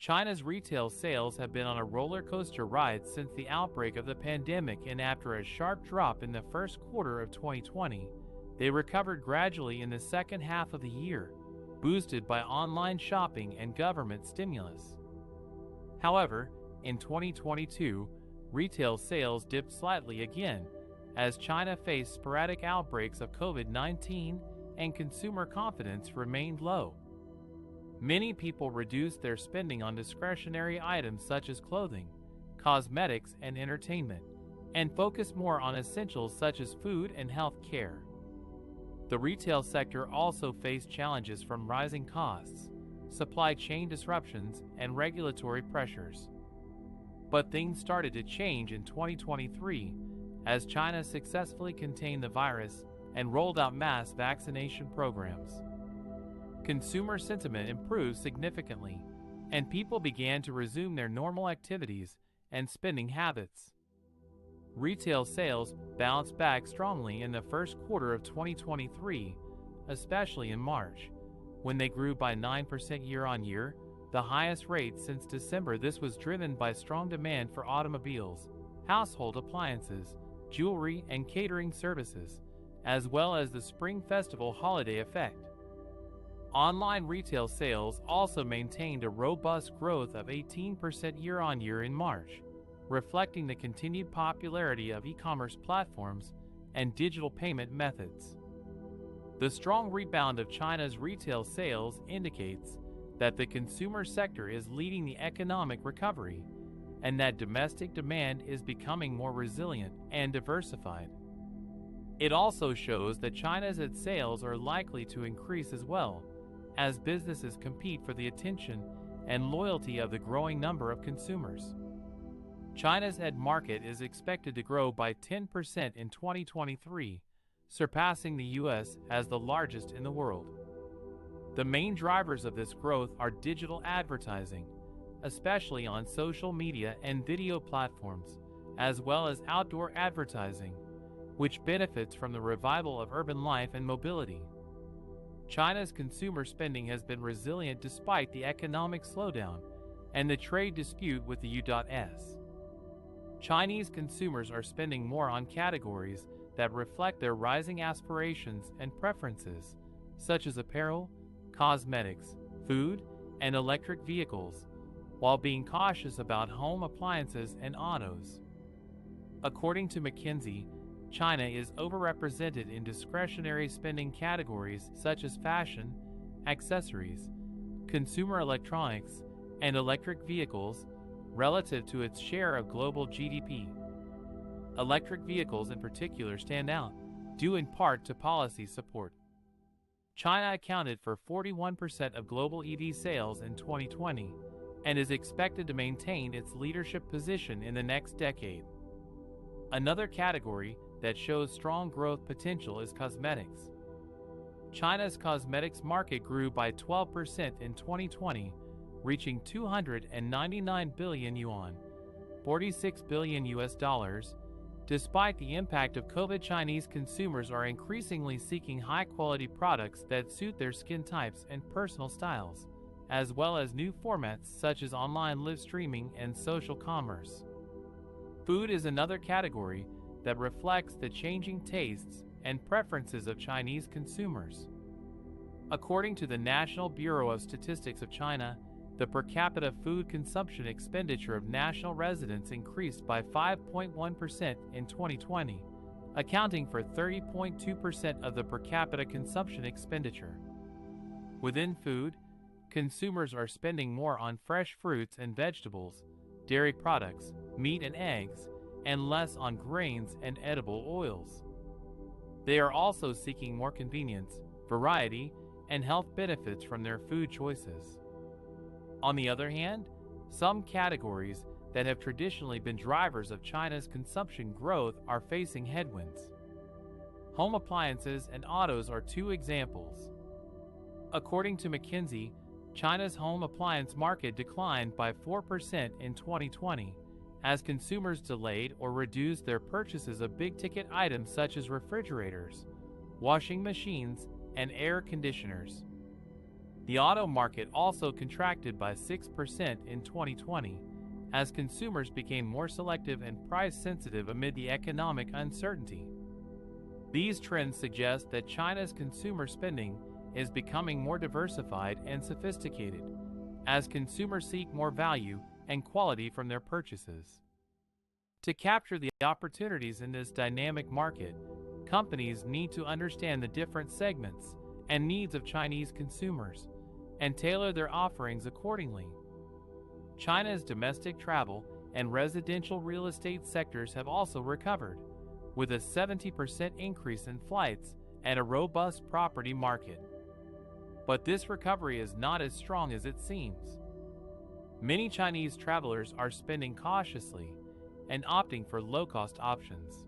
China's retail sales have been on a roller coaster ride since the outbreak of the pandemic, and after a sharp drop in the first quarter of 2020, they recovered gradually in the second half of the year, boosted by online shopping and government stimulus. However, in 2022, retail sales dipped slightly again as China faced sporadic outbreaks of COVID-19 and consumer confidence remained low. Many people reduced their spending on discretionary items such as clothing, cosmetics, and entertainment, and focused more on essentials such as food and health care. The retail sector also faced challenges from rising costs, supply chain disruptions, and regulatory pressures. But things started to change in 2023 as China successfully contained the virus and rolled out mass vaccination programs. Consumer sentiment improved significantly, and people began to resume their normal activities and spending habits. Retail sales bounced back strongly in the first quarter of 2023, especially in March, when they grew by 9% year-on-year, the highest rate since December. This was driven by strong demand for automobiles, household appliances, jewelry, and catering services, as well as the Spring Festival holiday effect. Online retail sales also maintained a robust growth of 18% year-on-year in March, reflecting the continued popularity of e-commerce platforms and digital payment methods. The strong rebound of China's retail sales indicates that the consumer sector is leading the economic recovery and that domestic demand is becoming more resilient and diversified. It also shows that China's sales are likely to increase as well, as businesses compete for the attention and loyalty of the growing number of consumers. China's ad market is expected to grow by 10% in 2023, surpassing the U.S. as the largest in the world. The main drivers of this growth are digital advertising, especially on social media and video platforms, as well as outdoor advertising, which benefits from the revival of urban life and mobility. China's consumer spending has been resilient despite the economic slowdown and the trade dispute with the U.S. Chinese consumers are spending more on categories that reflect their rising aspirations and preferences, such as apparel, cosmetics, food, and electric vehicles, while being cautious about home appliances and autos. According to McKinsey, China is overrepresented in discretionary spending categories such as fashion, accessories, consumer electronics, and electric vehicles relative to its share of global GDP. Electric vehicles in particular stand out, due in part to policy support. China accounted for 41% of global EV sales in 2020 and is expected to maintain its leadership position in the next decade. Another category that shows strong growth potential is cosmetics. China's cosmetics market grew by 12% in 2020, reaching 299 billion yuan, $46 billion. Despite the impact of COVID, Chinese consumers are increasingly seeking high-quality products that suit their skin types and personal styles, as well as new formats such as online live streaming and social commerce. Food is another category that reflects the changing tastes and preferences of Chinese consumers. According to the National Bureau of Statistics of China, the per capita food consumption expenditure of national residents increased by 5.1% in 2020, accounting for 30.2% of the per capita consumption expenditure. Within food, consumers are spending more on fresh fruits and vegetables, dairy products, meat and eggs, and less on grains and edible oils. They are also seeking more convenience, variety, and health benefits from their food choices. On the other hand, some categories that have traditionally been drivers of China's consumption growth are facing headwinds. Home appliances and autos are two examples. According to McKinsey, China's home appliance market declined by 4% in 2020 as consumers delayed or reduced their purchases of big-ticket items such as refrigerators, washing machines, and air conditioners. The auto market also contracted by 6% in 2020 as consumers became more selective and price sensitive amid the economic uncertainty. These trends suggest that China's consumer spending is becoming more diversified and sophisticated as consumers seek more value and quality from their purchases. To capture the opportunities in this dynamic market, companies need to understand the different segments and needs of Chinese consumers and tailor their offerings accordingly. China's domestic travel and residential real estate sectors have also recovered, with a 70% increase in flights and a robust property market. But this recovery is not as strong as it seems. Many Chinese travelers are spending cautiously and opting for low-cost options.